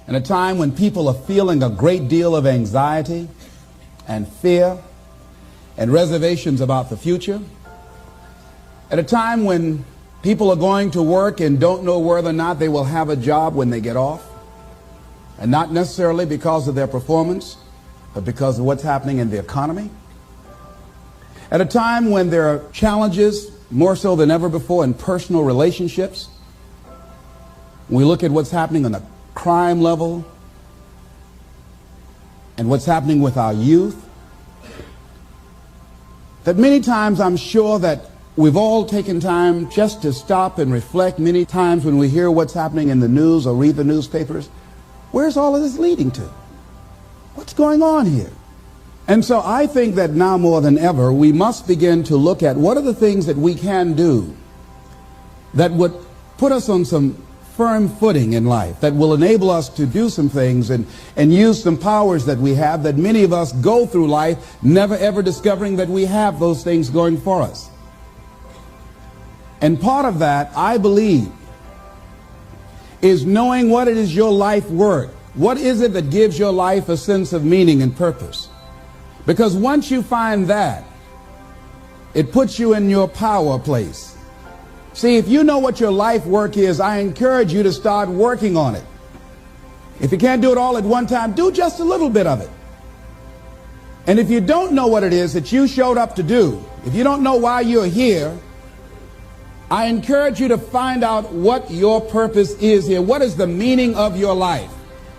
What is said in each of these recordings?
in a time when people are feeling a great deal of anxiety and fear and reservations about the future, at a time when people are going to work and don't know whether or not they will have a job when they get off, and not necessarily because of their performance, but because of what's happening in the economy. At a time when there are challenges, more so than ever before, in personal relationships. When we look at what's happening on the crime level and what's happening with our youth, that many times I'm sure that we've all taken time just to stop and reflect. Many times when we hear what's happening in the news or read the newspapers, where's all of this leading to? What's going on here? And so I think that now more than ever, we must begin to look at what are the things that we can do that would put us on some firm footing in life, that will enable us to do some things and use some powers that we have, that many of us go through life never ever discovering that we have those things going for us. And part of that, I believe, is knowing what it is your life worth. What is it that gives your life a sense of meaning and purpose? Because once you find that, it puts you in your power place. See, if you know what your life work is, I encourage you to start working on it. If you can't do it all at one time, do just a little bit of it. And if you don't know what it is that you showed up to do, if you don't know why you're here, I encourage you to find out what your purpose is here. What is the meaning of your life?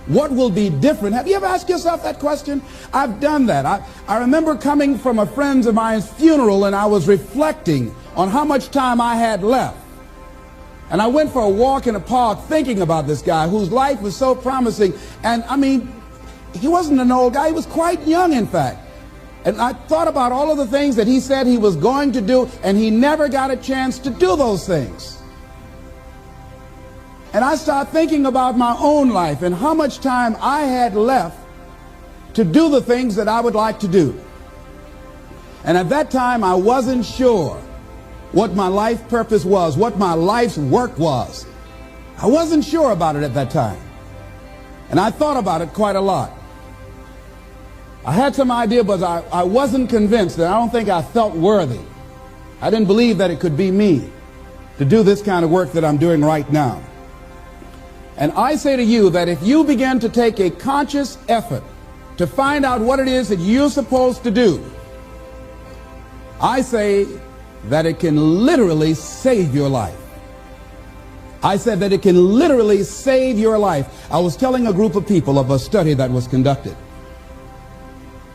What will be different? Have you ever asked yourself that question? I've done that. I remember coming from a friend of mine's funeral, and I was reflecting on how much time I had left. And I went for a walk in a park thinking about this guy whose life was so promising. And I mean, he wasn't an old guy. He was quite young, in fact. And I thought about all of the things that he said he was going to do, and he never got a chance to do those things. And I started thinking about my own life and how much time I had left to do the things that I would like to do. And at that time, I wasn't sure what my life purpose was, what my life's work was. I wasn't sure about it at that time. And I thought about it quite a lot. I had some idea, but I wasn't convinced, and I don't think I felt worthy. I didn't believe that it could be me to do this kind of work that I'm doing right now. And I say to you that if you begin to take a conscious effort to find out what it is that you're supposed to do, I say that it can literally save your life. I said that it can literally save your life. I was telling a group of people of a study that was conducted.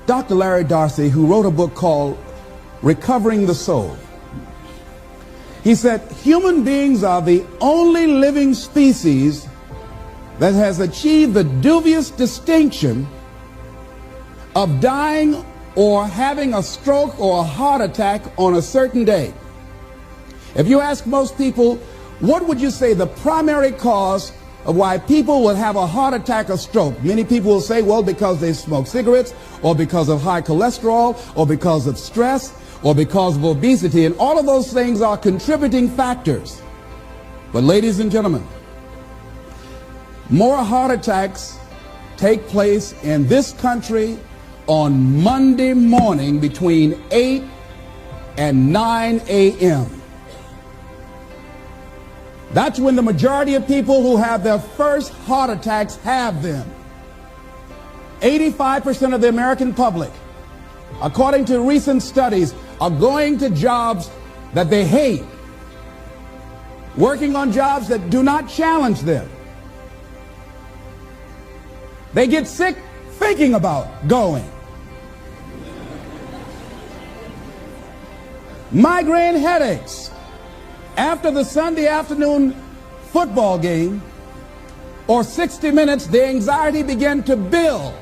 Dr. Larry Darcy, who wrote a book called Recovering the Soul, he said, human beings are the only living species that has achieved the dubious distinction of dying or having a stroke or a heart attack on a certain day. If you ask most people, what would you say the primary cause of why people will have a heart attack or stroke? Many people will say, well, because they smoke cigarettes, or because of high cholesterol, or because of stress, or because of obesity, and all of those things are contributing factors. But ladies and gentlemen, more heart attacks take place in this country on Monday morning between 8 and 9 a.m. That's when the majority of people who have their first heart attacks have them. 85% of the American public, according to recent studies, are going to jobs that they hate, working on jobs that do not challenge them. They get sick thinking about going. Migraine headaches after the Sunday afternoon football game or 60 minutes, the anxiety began to build.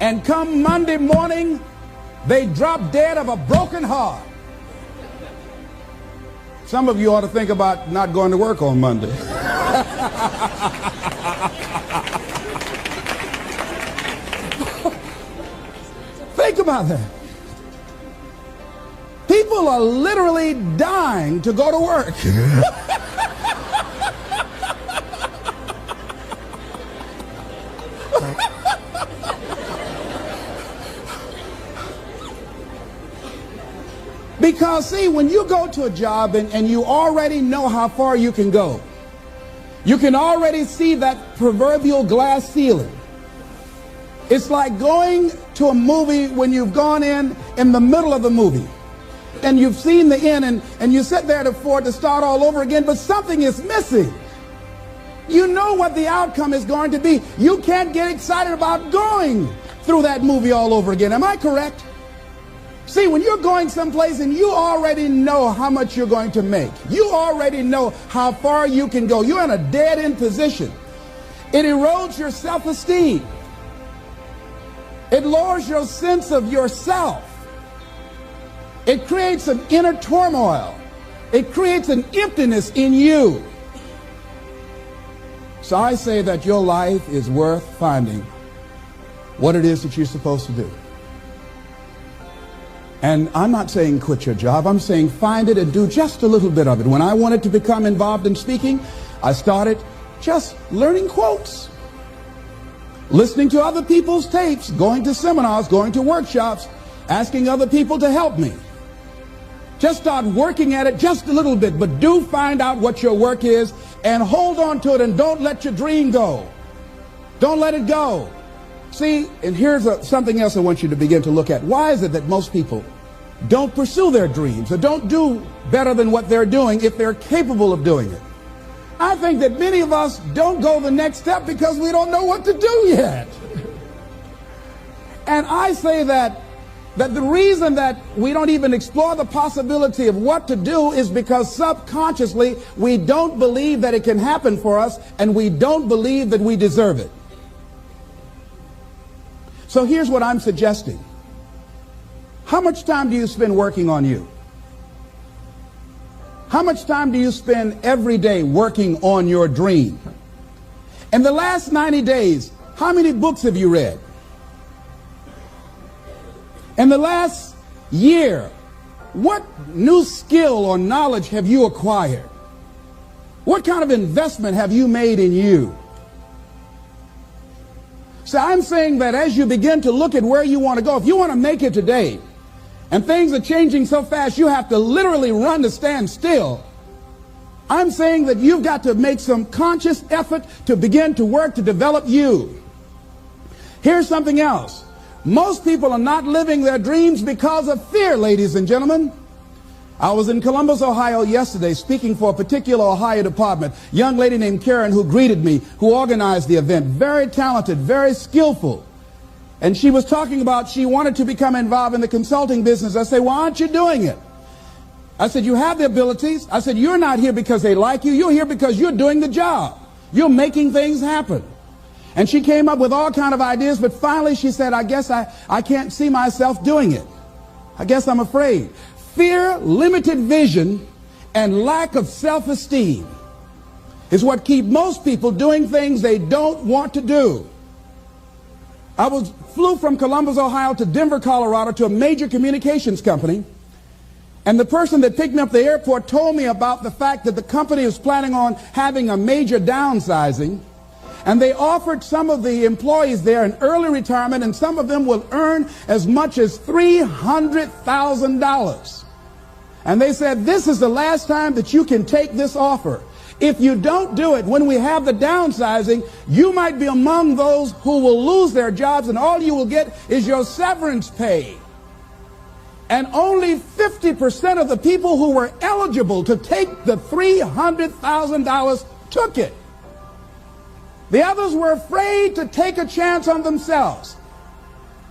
And come Monday morning, they drop dead of a broken heart. Some of you ought to think about not going to work on Monday. Think about that. People are literally dying to go to work. Because, see, when you go to a job and you already know how far you can go, you can already see that proverbial glass ceiling. It's like going to a movie when you've gone in the middle of the movie and you've seen the end and you sit there to start all over again, but something is missing. You know what the outcome is going to be. You can't get excited about going through that movie all over again. Am I correct? See, when you're going someplace and you already know how much you're going to make, you already know how far you can go, you're in a dead-end position. It erodes your self-esteem. It lowers your sense of yourself. It creates an inner turmoil. It creates an emptiness in you. So I say that your life is worth finding what it is that you're supposed to do. And I'm not saying quit your job. I'm saying find it and do just a little bit of it. When I wanted to become involved in speaking, I started just learning quotes, listening to other people's tapes, going to seminars, going to workshops, asking other people to help me. Just start working at it just a little bit, but do find out what your work is and hold on to it and don't let your dream go. Don't let it go. See, and here's something else I want you to begin to look at. Why is it that most people don't pursue their dreams or don't do better than what they're doing if they're capable of doing it? I think that many of us don't go the next step because we don't know what to do yet. And I say that the reason that we don't even explore the possibility of what to do is because subconsciously we don't believe that it can happen for us and we don't believe that we deserve it. So here's what I'm suggesting. How much time do you spend working on you? How much time do you spend every day working on your dream? In the last 90 days, how many books have you read? In the last year, what new skill or knowledge have you acquired? What kind of investment have you made in you? So I'm saying that as you begin to look at where you want to go, if you want to make it today, and things are changing so fast you have to literally run to stand still, I'm saying that you've got to make some conscious effort to begin to work to develop you. Here's something else. Most people are not living their dreams because of fear, ladies and gentlemen. I was in Columbus, Ohio yesterday speaking for a particular Ohio department. A young lady named Karen who greeted me, who organized the event. Very talented, very skillful. And she was talking about she wanted to become involved in the consulting business. I said, why aren't you doing it? I said, you have the abilities. I said, you're not here because they like you. You're here because you're doing the job. You're making things happen. And she came up with all kind of ideas, but finally she said, I guess I can't see myself doing it. I guess I'm afraid. Fear, limited vision, and lack of self-esteem is what keep most people doing things they don't want to do. I flew from Columbus, Ohio to Denver, Colorado to a major communications company. And the person that picked me up at the airport told me about the fact that the company was planning on having a major downsizing. And they offered some of the employees there an early retirement, and some of them will earn as much as $300,000. And they said, this is the last time that you can take this offer. If you don't do it, when we have the downsizing, you might be among those who will lose their jobs, and all you will get is your severance pay. And only 50% of the people who were eligible to take the $300,000 took it. The others were afraid to take a chance on themselves.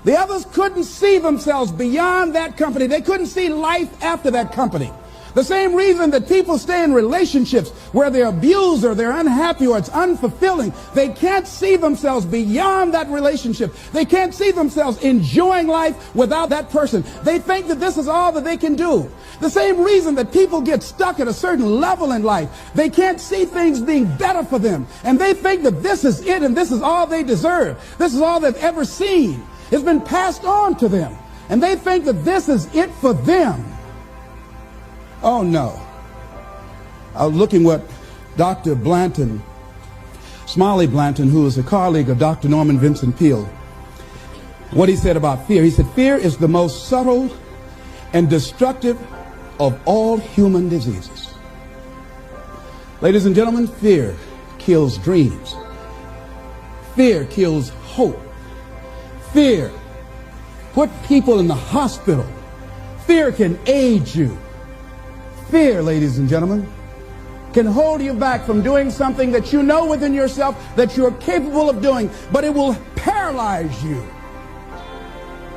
The others couldn't see themselves beyond that company. They couldn't see life after that company. The same reason that people stay in relationships where they're abused or they're unhappy or it's unfulfilling. They can't see themselves beyond that relationship. They can't see themselves enjoying life without that person. They think that this is all that they can do. The same reason that people get stuck at a certain level in life. They can't see things being better for them. And they think that this is it and this is all they deserve. This is all they've ever seen. It's been passed on to them. And they think that this is it for them. Oh, no. I was looking what Dr. Blanton, Smiley Blanton, who is a colleague of Dr. Norman Vincent Peale, what he said about fear. He said, fear is the most subtle and destructive of all human diseases. Ladies and gentlemen, fear kills dreams. Fear kills hope. Fear put people in the hospital. Fear can age you. Fear, ladies and gentlemen, can hold you back from doing something that you know within yourself that you're capable of doing, but it will paralyze you.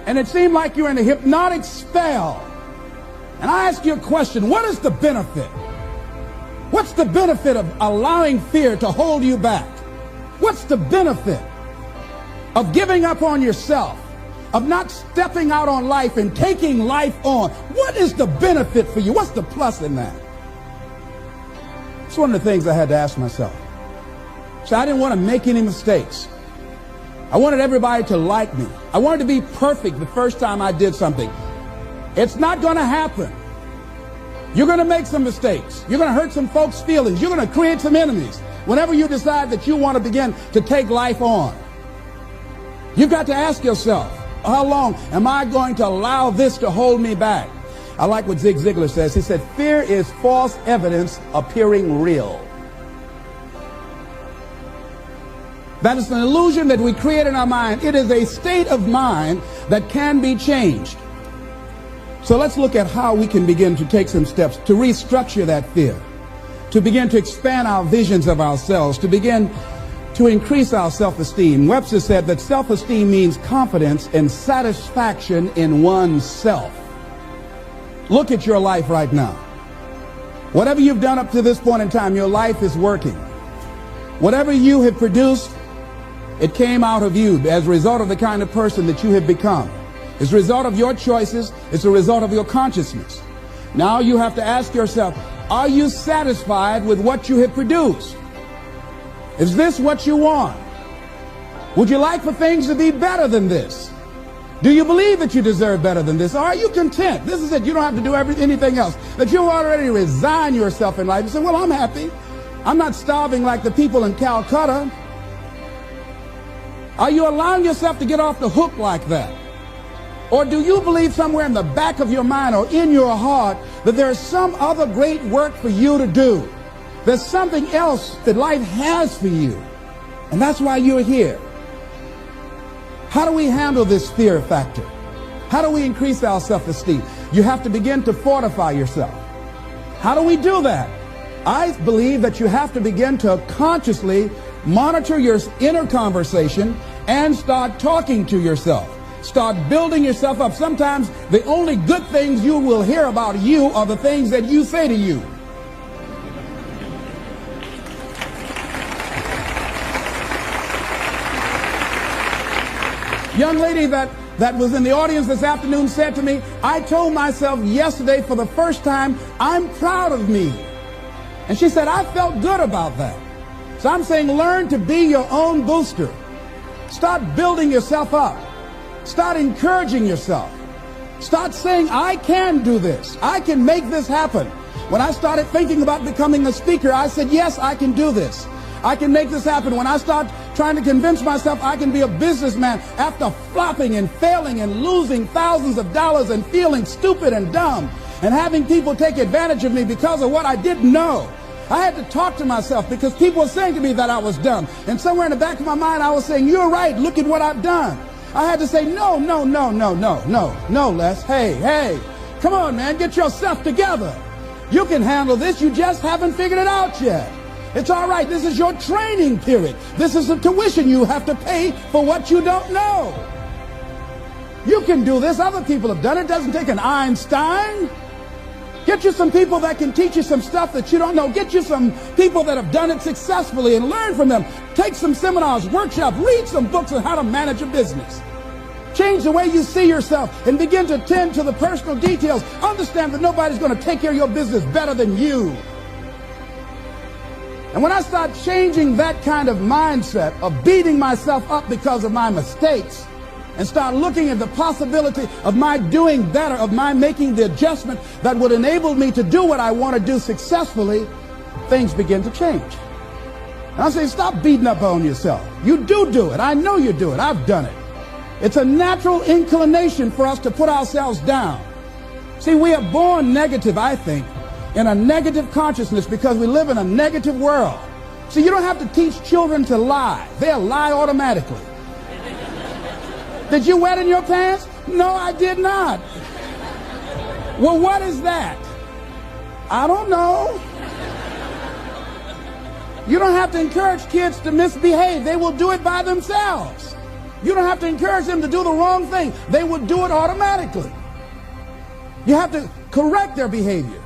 And it seemed like you're in a hypnotic spell. And I ask you a question, what is the benefit? What's the benefit of allowing fear to hold you back? What's the benefit of giving up on yourself, of not stepping out on life and taking life on? What is the benefit for you? What's the plus in that? It's one of the things I had to ask myself. So I didn't want to make any mistakes. I wanted everybody to like me. I wanted to be perfect the first time I did something. It's not going to happen. You're going to make some mistakes. You're going to hurt some folks' feelings. You're going to create some enemies whenever you decide that you want to begin to take life on. You've got to ask yourself, how long am I going to allow this to hold me back? I like what Zig Ziglar says. He said, fear is false evidence appearing real. That is an illusion that we create in our mind. It is a state of mind that can be changed. So let's look at how we can begin to take some steps to restructure that fear, to begin to expand our visions of ourselves, to begin to increase our self-esteem. Webster said that self-esteem means confidence and satisfaction in oneself. Look at your life right now. Whatever you've done up to this point in time, your life is working. Whatever you have produced, it came out of you as a result of the kind of person that you have become. It's a result of your choices. It's a result of your consciousness. Now you have to ask yourself, are you satisfied with what you have produced? Is this what you want? Would you like for things to be better than this? Do you believe that you deserve better than this? Or are you content? This is it. You don't have to do anything else. That you already resign yourself in life and say, well, I'm happy. I'm not starving like the people in Calcutta. Are you allowing yourself to get off the hook like that? Or do you believe somewhere in the back of your mind or in your heart that there is some other great work for you to do? There's something else that life has for you. And that's why you're here. How do we handle this fear factor? How do we increase our self-esteem? You have to begin to fortify yourself. How do we do that? I believe that you have to begin to consciously monitor your inner conversation and start talking to yourself. Start building yourself up. Sometimes the only good things you will hear about you are the things that you say to you. Young lady that was in the audience this afternoon said to me, I told myself yesterday for the first time, I'm proud of me. And she said, I felt good about that. So I'm saying learn to be your own booster. Start building yourself up. Start encouraging yourself. Start saying, I can do this. I can make this happen. When I started thinking about becoming a speaker, I said, yes, I can do this. I can make this happen. When I start trying to convince myself I can be a businessman after flopping and failing and losing thousands of dollars and feeling stupid and dumb and having people take advantage of me because of what I didn't know. I had to talk to myself because people were saying to me that I was dumb. And somewhere in the back of my mind, I was saying, you're right. Look at what I've done. I had to say, no, Les. Hey, come on, man. Get yourself together. You can handle this. You just haven't figured it out yet. It's all right. This is your training period. This is the tuition you have to pay for what you don't know. You can do this. Other people have done it. It doesn't take an Einstein. Get you some people that can teach you some stuff that you don't know. Get you some people that have done it successfully and learn from them. Take some seminars, workshops, read some books on how to manage a business. Change the way you see yourself and begin to tend to the personal details. Understand that nobody's going to take care of your business better than you. And when I start changing that kind of mindset of beating myself up because of my mistakes, and start looking at the possibility of my doing better, of my making the adjustment that would enable me to do what I want to do successfully, things begin to change. And I say, stop beating up on yourself. You do it. I know you do it. I've done it. It's a natural inclination for us to put ourselves down. See, we are born negative, I think, in a negative consciousness because we live in a negative world. See, you don't have to teach children to lie. They'll lie automatically. Did you wet in your pants? No, I did not. Well, what is that? I don't know. You don't have to encourage kids to misbehave. They will do it by themselves. You don't have to encourage them to do the wrong thing. They will do it automatically. You have to correct their behavior.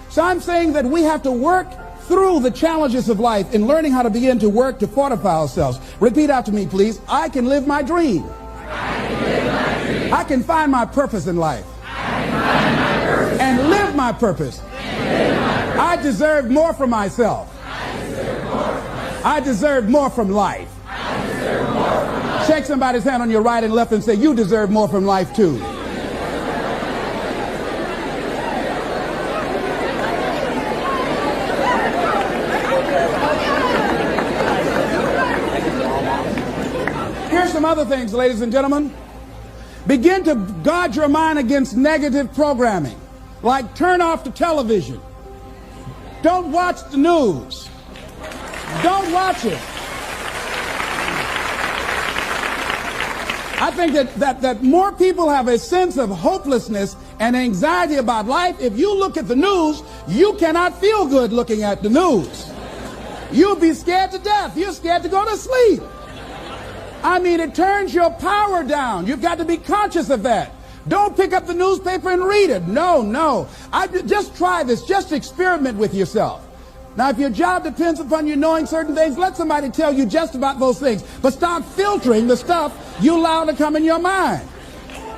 So I'm saying that we have to work through the challenges of life in learning how to begin to work to fortify ourselves. Repeat after me, please. I can live my dream. I can find my purpose in life. And live my purpose. I deserve more from myself. I deserve more from life. Shake somebody's hand on your right and left and say, you deserve more from life too. Here's some other things, ladies and gentlemen. Begin to guard your mind against negative programming, like turn off the television. Don't watch the news. Don't watch it. I think that more people have a sense of hopelessness and anxiety about life. If you look at the news, you cannot feel good looking at the news. You'll be scared to death. You're scared to go to sleep. I mean, it turns your power down. You've got to be conscious of that. Don't pick up the newspaper and read it. No. Just try this. Just experiment with yourself. Now, if your job depends upon you knowing certain things, let somebody tell you just about those things. But start filtering the stuff you allow to come in your mind.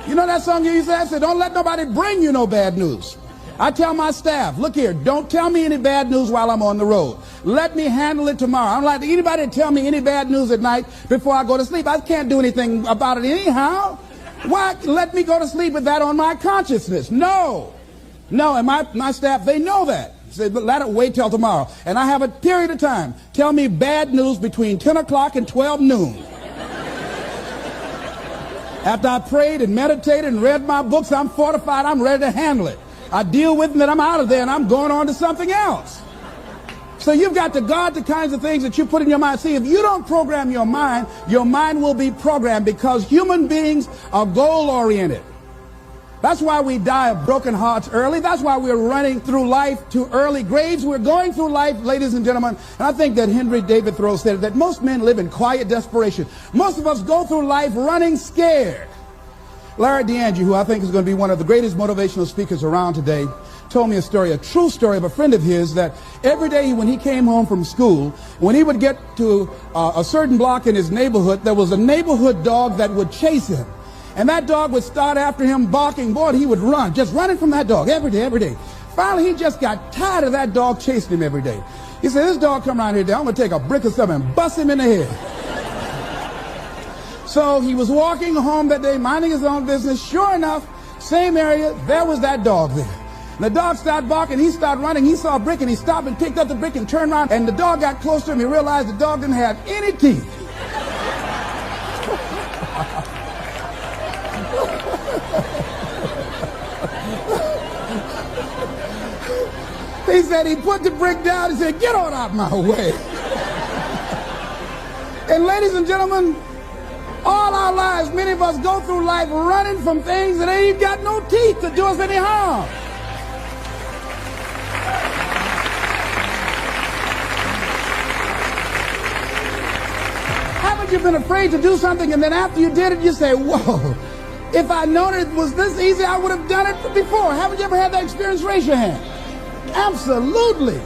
You know that song you used to say, don't let nobody bring you no bad news. I tell my staff, look here, don't tell me any bad news while I'm on the road. Let me handle it tomorrow. I don't like anybody to tell me any bad news at night before I go to sleep. I can't do anything about it anyhow. Why let me go to sleep with that on my consciousness? No, and my staff, they know that. Say, let it wait till tomorrow. And I have a period of time. Tell me bad news between 10 o'clock and 12 noon. After I prayed and meditated and read my books, I'm fortified, I'm ready to handle it. I deal with it and then I'm out of there and I'm going on to something else. So you've got to guard the kinds of things that you put in your mind. See, if you don't program your mind will be programmed because human beings are goal-oriented. That's why we die of broken hearts early. That's why we're running through life to early graves. We're going through life, ladies and gentlemen. And I think that Henry David Thoreau said that most men live in quiet desperation. Most of us go through life running scared. Larry DeAngie, who I think is going to be one of the greatest motivational speakers around today, told me a story, a true story of a friend of his, that every day when he came home from school, when he would get to a certain block in his neighborhood, there was a neighborhood dog that would chase him. And that dog would start after him barking. Boy, he would run, just running from that dog every day. Finally, he just got tired of that dog chasing him every day. He said, this dog come around here today, I'm going to take a brick or something and bust him in the head. So he was walking home that day, minding his own business. Sure enough, same area, there was that dog there. And the dog started barking, he started running, he saw a brick and he stopped and picked up the brick and turned around. And the dog got close to him, he realized the dog didn't have any teeth. He said he put the brick down and said, get on out my way. And ladies and gentlemen, all our lives, many of us go through life running from things that ain't got no teeth to do us any harm. Haven't you been afraid to do something and then after you did it, you say, whoa, if I'd known it was this easy, I would have done it before. Haven't you ever had that experience? Raise your hand. Absolutely.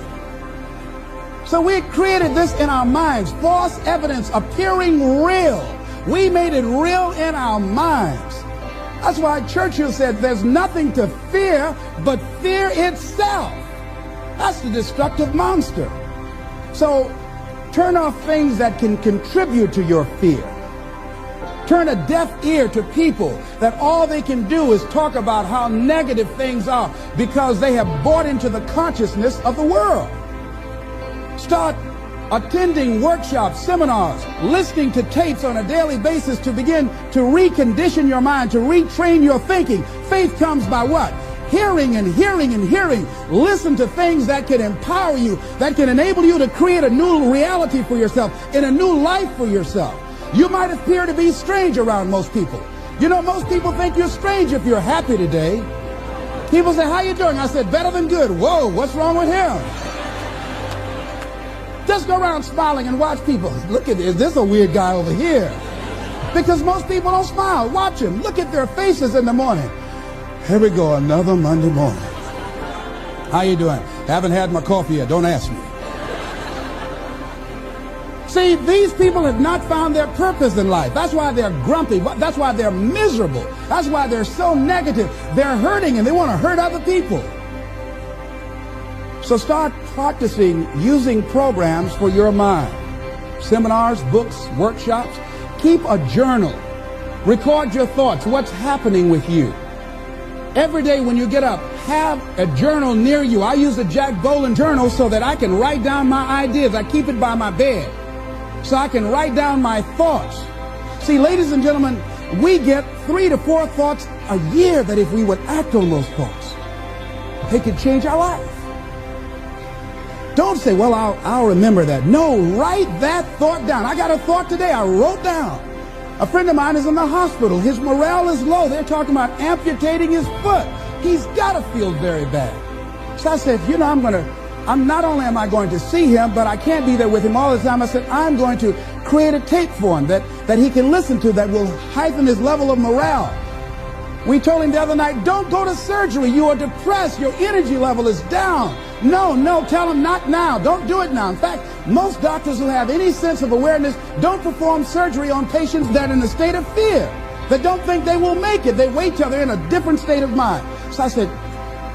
So we created this in our minds, false evidence appearing real. We made it real in our minds. That's why Churchill said there's nothing to fear but fear itself. That's the destructive monster. So turn off things that can contribute to your fear. Turn a deaf ear to people that all they can do is talk about how negative things are because they have bought into the consciousness of the world. Start attending workshops, seminars, listening to tapes on a daily basis to begin to recondition your mind, to retrain your thinking. Faith comes by what? hearing and hearing and hearing. Listen to things that can empower you, that can enable you to create a new reality for yourself, and a new life for yourself. You might appear to be strange around most people. You know, most people think you're strange if you're happy today. People say, how you doing? I said, better than good. Whoa, what's wrong with him? Just go around smiling and watch people. Look at this. This is a weird guy over here. Because most people don't smile. Watch them. Look at their faces in the morning. Here we go, another Monday morning. How you doing? Haven't had my coffee yet. Don't ask me. See, these people have not found their purpose in life. That's why they're grumpy. That's why they're miserable. That's why they're so negative. They're hurting and they want to hurt other people. So start practicing using programs for your mind. Seminars, books, workshops. Keep a journal. Record your thoughts, what's happening with you. Every day when you get up, have a journal near you. I use a Jack Boland journal so that I can write down my ideas. I keep it by my bed so I can write down my thoughts. See, ladies and gentlemen, we get 3 to 4 thoughts a year that if we would act on those thoughts, they could change our life. Don't say, well, I'll remember that. No, write that thought down. I got a thought today I wrote down. A friend of mine is in the hospital. His morale is low. They're talking about amputating his foot. He's got to feel very bad. So I said, you know, not only am I going to see him, but I can't be there with him all the time. I said, I'm going to create a tape for him that he can listen to that will heighten his level of morale. We told him the other night, don't go to surgery. You are depressed. Your energy level is down. No, tell him not now. Don't do it now. In fact, most doctors who have any sense of awareness don't perform surgery on patients that are in a state of fear, that don't think they will make it. They wait till they're in a different state of mind. So I said,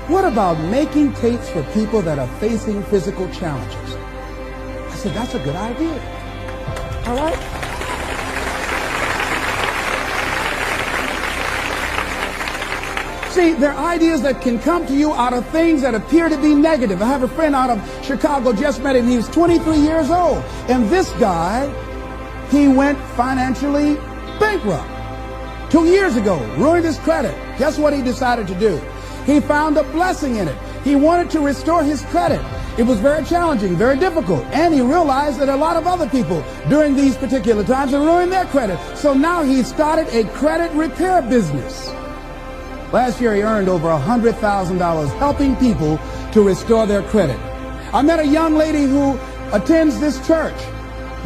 what about making tapes for people that are facing physical challenges? I said, that's a good idea. All right? See, there are ideas that can come to you out of things that appear to be negative. I have a friend out of Chicago, just met him. He was 23 years old. And this guy, he went financially bankrupt 2 years ago, ruined his credit. Guess what he decided to do? He found a blessing in it. He wanted to restore his credit. It was very challenging, very difficult. And he realized that a lot of other people during these particular times have ruined their credit. So now he started a credit repair business. Last year, he earned over $100,000 helping people to restore their credit. I met a young lady who attends this church,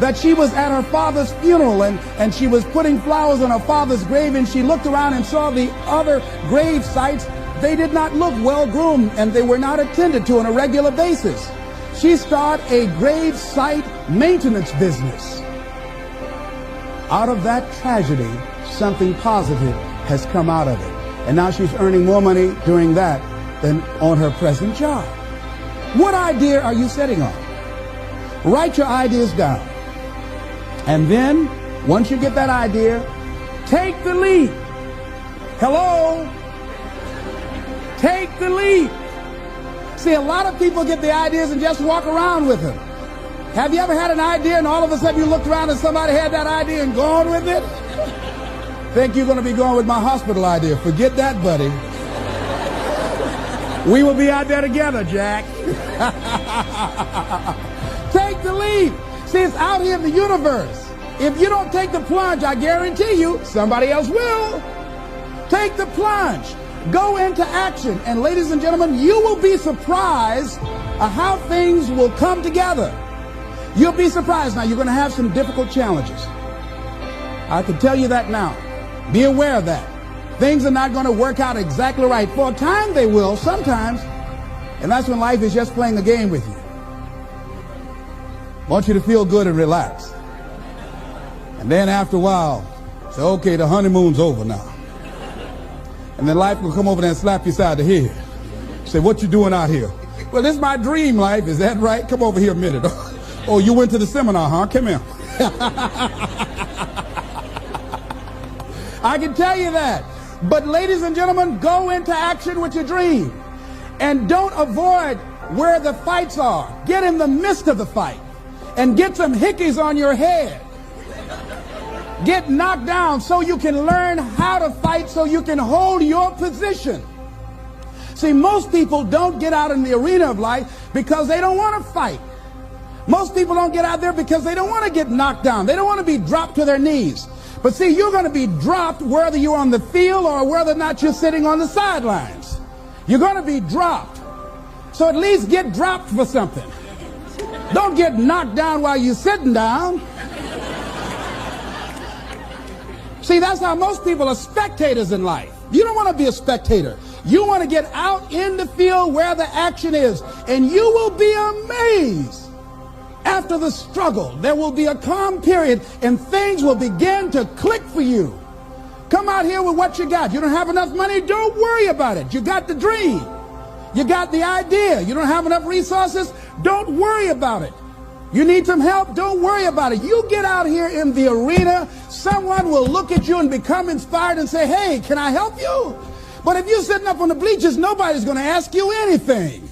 that she was at her father's funeral and she was putting flowers on her father's grave, and she looked around and saw the other grave sites. They did not look well groomed and they were not attended to on a regular basis. She started a grave site maintenance business. Out of that tragedy, something positive has come out of it. And now she's earning more money doing that than on her present job. What idea are you sitting on? Write your ideas down. And then, once you get that idea, take the leap. Hello? Take the leap. See, a lot of people get the ideas and just walk around with them. Have you ever had an idea and all of a sudden you looked around and somebody had that idea and gone with it? Think you're going to be going with my hospital idea. Forget that, buddy. We will be out there together, Jack. Take the leap. See, it's out here in the universe. If you don't take the plunge, I guarantee you, somebody else will. Take the plunge. Go into action. And ladies and gentlemen, you will be surprised at how things will come together. You'll be surprised. Now, you're going to have some difficult challenges. I can tell you that now. Be aware of that. Things are not going to work out exactly right. For a time they will, sometimes. And that's when life is just playing a game with you. I want you to feel good and relax. And then after a while, say, okay, the honeymoon's over now. And then life will come over there and slap you side the head. Say, what you doing out here? Well, this is my dream life. Is that right? Come over here a minute. Oh, you went to the seminar, huh? Come here. I can tell you that. But ladies and gentlemen, go into action with your dream. And don't avoid where the fights are. Get in the midst of the fight. And get some hickeys on your head. Get knocked down so you can learn how to fight, so you can hold your position. See, most people don't get out in the arena of life because they don't want to fight. Most people don't get out there because they don't want to get knocked down. They don't want to be dropped to their knees. But see, you're going to be dropped whether you're on the field or whether or not you're sitting on the sidelines. You're going to be dropped. So at least get dropped for something. Don't get knocked down while you're sitting down. See, that's how most people are spectators in life. You don't want to be a spectator. You want to get out in the field where the action is, and you will be amazed. After the struggle, there will be a calm period, and things will begin to click for you. Come out here with what you got. You don't have enough money? Don't worry about it. You got the dream. You got the idea. You don't have enough resources? Don't worry about it. You need some help? Don't worry about it. You get out here in the arena, someone will look at you and become inspired and say, hey, can I help you? But if you're sitting up on the bleachers, nobody's going to ask you anything.